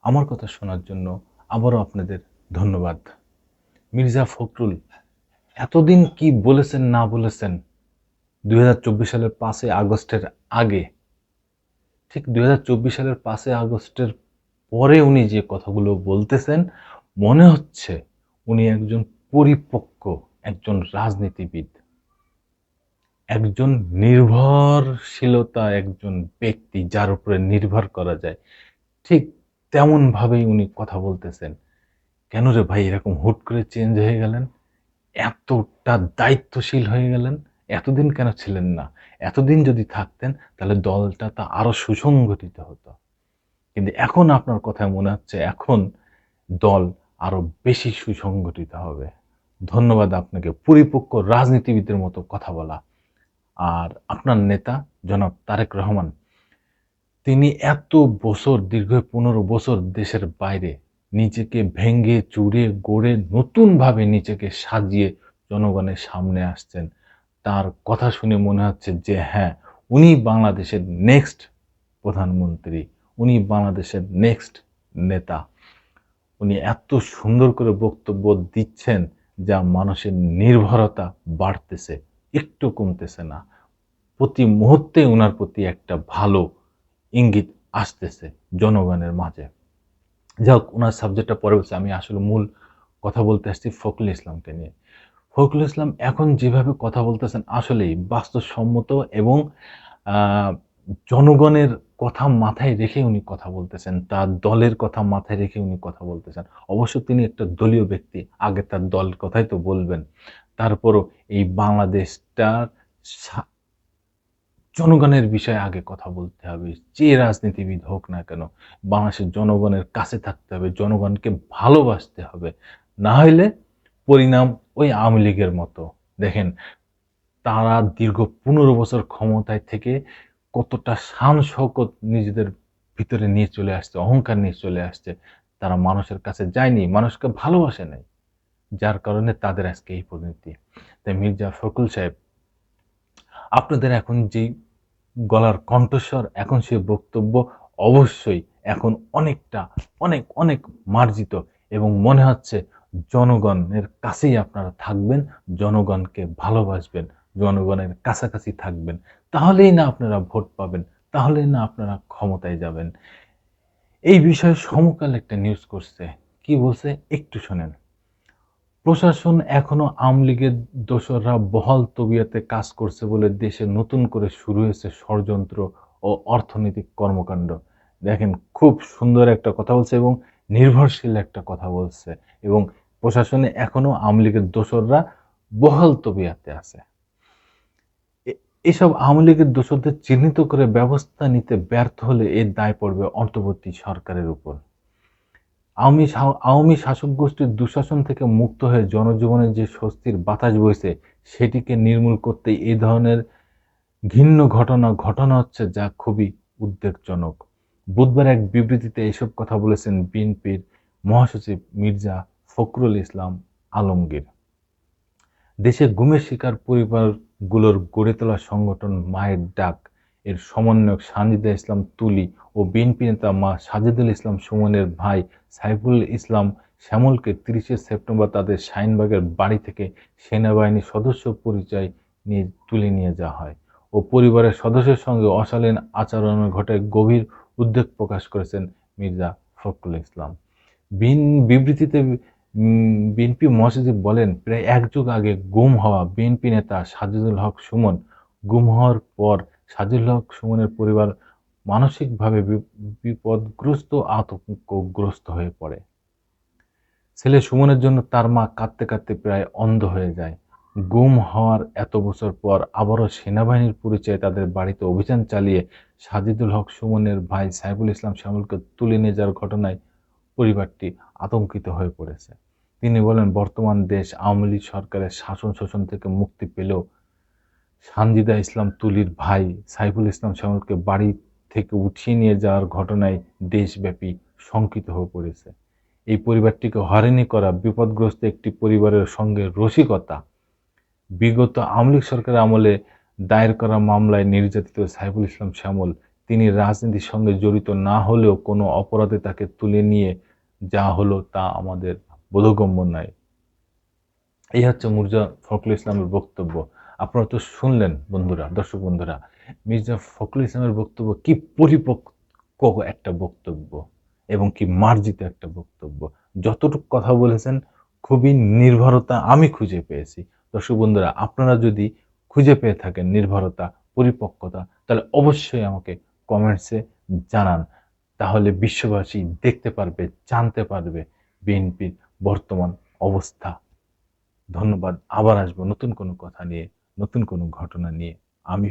আমার কথা শোনার জন্য আবারও আপনাদের ধন্যবাদ। মির্জা ফখরুল এতদিন কি বলেছেন না বলেছেন ২০২৪ সালের ৫ই আগস্টের আগে, ঠিক ২০২৪ সালের ৫ই আগস্টের পরে উনি যে কথাগুলো বলতেছেন, মনে হচ্ছে উনি একজন পরিপক্ক একজন রাজনীতিবিদ, একজন নির্ভরশীলতা একজন ব্যক্তি যার উপরে নির্ভর করা যায়। ঠিক তেমন ভাবেই উনি কথা বলতেছেন। কেন রে ভাই এরকম হুট করে চেঞ্জ হয়ে গেলেন? এতটা দায়িত্বশীল হয়ে গেলেন? এতদিন কেন ছিলেন না? এতদিন যদি থাকতেন তাহলে দলটা তা আরো সুসংগঠিত হতো। কিন্তু এখন আপনার কথায় মনে হচ্ছে এখন দল আরো বেশি সুসংগঠিত হবে। ধন্যবাদ আপনাকে পরিপক্ক রাজনীতিবিদের মতো কথা বলা। আর আপনার নেতা জনাব তারেক রহমান, তিনি এত বছর দীর্ঘ ১৫ বছর দেশের বাইরে নিজেকে ভেঙে চুরে গড়ে নতুনভাবে নিজেকে সাজিয়ে জনগণের সামনে আসছেন। তার কথা শুনে মনে হচ্ছে যে হ্যাঁ, উনি বাংলাদেশের নেক্সট প্রধানমন্ত্রী, উনি বাংলাদেশের নেক্সট নেতা। উনি এত সুন্দর করে বক্তব্য দিচ্ছেন যা মানুষের নির্ভরতা বাড়তেছে, একটু কমতেছে না। প্রতি মুহূর্তে উনার প্রতি একটা ভালো ইঙ্গিত আসতেছে জনগণের মাঝে। যাই হোক, উনার সাবজেক্টটা পরে বলছি। আমি আসলে মূল কথা বলতে আসছি ফখরুল ইসলামকে নিয়ে। ফখরুল ইসলাম এখন যেভাবে কথা বলতেছেন আসলেই বাস্তবসম্মত এবং আ জনগণের কথা মাথায় রেখে উনি কথা বলতেছেন। তার দলের কথা মাথায় রেখে উনি কথা বলতেছেন। অবশ্য তিনি একটা দলীয় ব্যক্তি। আগে তার দলের কথাই তো বলবেন। তারপরও এই বাংলাদেশটার সা জনগণের বিষয়ে আগে কথা বলতে হবে। যে রাজনীতিবিদ হোক না কেন, বাংলাদেশের জনগণের কাছে থাকতে হবে, জনগণকে ভালোবাসতে হবে। না হইলে পরিণাম ওই আওয়ামী লীগের মতো। দেখেন, তারা দীর্ঘ ১৫ বছর ক্ষমতায় থেকে কতটা শান শৌকত নিজেদের ভিতরে নিয়ে চলে আসছে, অহংকার নিয়ে চলে আসছে। তারা মানুষের কাছে যায়নি, মানুষকে ভালোবাসে নাই। যার কারণে তাদের আজকে এই পরিণতি। তাই মির্জা ফখরুল সাহেব, আপনাদের এখন যেই গলার কণ্ঠস্বর, এখন সে বক্তব্য অবশ্যই এখন অনেকটা অনেক মার্জিত এবং মনে হচ্ছে জনগণের কাছেই আপনারা থাকবেন, জনগণকে ভালোবাসবেন, জনগণের কাছাকাছি থাকবেন। তাহলেই না আপনারা ভোট পাবেন, তাহলেই না আপনারা ক্ষমতায় যাবেন। এই বিষয়ে সমকাল একটা নিউজ করছে। কি বলছে একটু শোনেন। প্রশাসন এখনো আওয়ামী লীগের দোসররা বহাল তবিয়তে কাজ করছে বলে দেশে নতুন করে শুরু হয়েছে ষড়যন্ত্র ও অর্থনৈতিক কর্মকাণ্ড। দেখেন, খুব সুন্দর একটা কথা বলছে এবং নির্ভরশীল একটা কথা বলছে এবং প্রশাসনে এখনো আওয়ামী লীগের দোসররা বহাল তবিয়তে আছে। এসব আওয়ামী লীগের দোসরদের চিহ্নিত করে ব্যবস্থা নিতে ব্যর্থ হলে এর দায় পড়বে অন্তর্বর্তী সরকারের উপর। আওয়ামী শাসক গোষ্ঠীর দুঃশাসন থেকে মুক্ত হয়ে জনজীবনে যে স্বস্তির বাতাস বইছে সেটিকে নির্মূল করতে এই ধরনের ঘিন্ন ঘটনা হচ্ছে যা খুবই উদ্বেগজনক। বুধবার এক বিবৃতিতে এসব কথা বলেছেন বিএনপির মহাসচিব মির্জা ফখরুল ইসলাম আলমগীর। দেশে গুমের শিকার পরিবারগুলোর গড়ে তোলা সংগঠন মায়ের ডাক এর সমন্বয়ক সানজিদা ইসলাম তুলি ও বিএনপি নেতা মা সাজেদুল ইসলাম সুমনের ভাই সাইফুল ইসলাম শ্যামলকে ৩০শে সেপ্টেম্বর তাদের শাহিনবাগের বাড়ি থেকে সেনাবাহিনীর সদস্য পরিচয় নিয়ে তুলে নিয়ে যাওয়া হয় ও পরিবারের সদস্যের সঙ্গে অশালীন আচরণের ঘটায় গভীর উদ্বেগ প্রকাশ করেছেন মির্জা ফখরুল ইসলাম। বিবৃতিতে বিএনপি মহাসচিব বলেন, প্রায় এক যুগ আগে গুম হওয়া বিএনপি নেতা সাজিদুল হক সুমন গুম হওয়ার পর সাজিদুল হক সুমনের পরিবার মানসিকভাবে বিপদগ্রস্ত আতঙ্কগ্রস্ত হয়ে পড়ে। ছেলে সুমনের জন্য তার মা কাঁদতে কাঁদতে প্রায় অন্ধ হয়ে যায়। গুম হওয়ার এত বছর পর আবারও সেনাবাহিনীর পরিচয়ে তাদের বাড়িতে অভিযান চালিয়ে সাজিদুল হক সুমনের ভাই সাইফুল ইসলাম শ্যামলকে তুলে নিয়ে যাওয়ার ঘটনায় পরিবারটি আতঙ্কিত হয়ে পড়েছে। তিনি বলেন, বর্তমান দেশ আওয়ামী লীগ সরকারের শাসন শোষণ থেকে মুক্তি পেলেও সানজিদা ইসলাম তুলির ভাই সাইফুল ইসলাম শ্যামলকে বাড়ি থেকে উঠিয়ে নিয়ে যাওয়ার ঘটনায় দেশব্যাপী শঙ্কিত হয়ে পড়েছে। এই পরিবারটিকে হয়রানি করা বিপদগ্রস্ত একটি পরিবারের সঙ্গে রসিকতা। বিগত আওয়ামী লীগ সরকারের আমলে দায়ের করা মামলায় নির্যাতিত সাইফুল ইসলাম শ্যামল তিনি রাজনীতির সঙ্গে জড়িত না হলেও কোনো অপরাধে তাকে তুলে নিয়ে যা হলো তা আমাদের বোধগম্য নয়। এই হচ্ছে মির্জা ফখরুল ইসলামের বক্তব্য। আপনারা তো শুনলেন বন্ধুরা, দর্শক বন্ধুরা, মির্জা ফখরুল ইসলামের বক্তব্য কি পরিপক্ক একটা বক্তব্য এবং কি মার্জিত একটা বক্তব্য। যতটুকু কথা বলেছেন খুবই নির্ভরতা আমি খুঁজে পেয়েছি। দর্শক বন্ধুরা, আপনারা যদি খুঁজে পেয়ে থাকেন নির্ভরতা, পরিপক্কতা, তাহলে অবশ্যই আমাকে কমেন্টসে জানান। তাহলে বিশ্ববাসী দেখতে পারবে, জানতে পারবে বিএনপির বর্তমান অবস্থা। ধন্যবাদ। আবার আসবো নতুন কোনো কথা নিয়ে, নতুন কোনো ঘটনা নিয়ে। আমি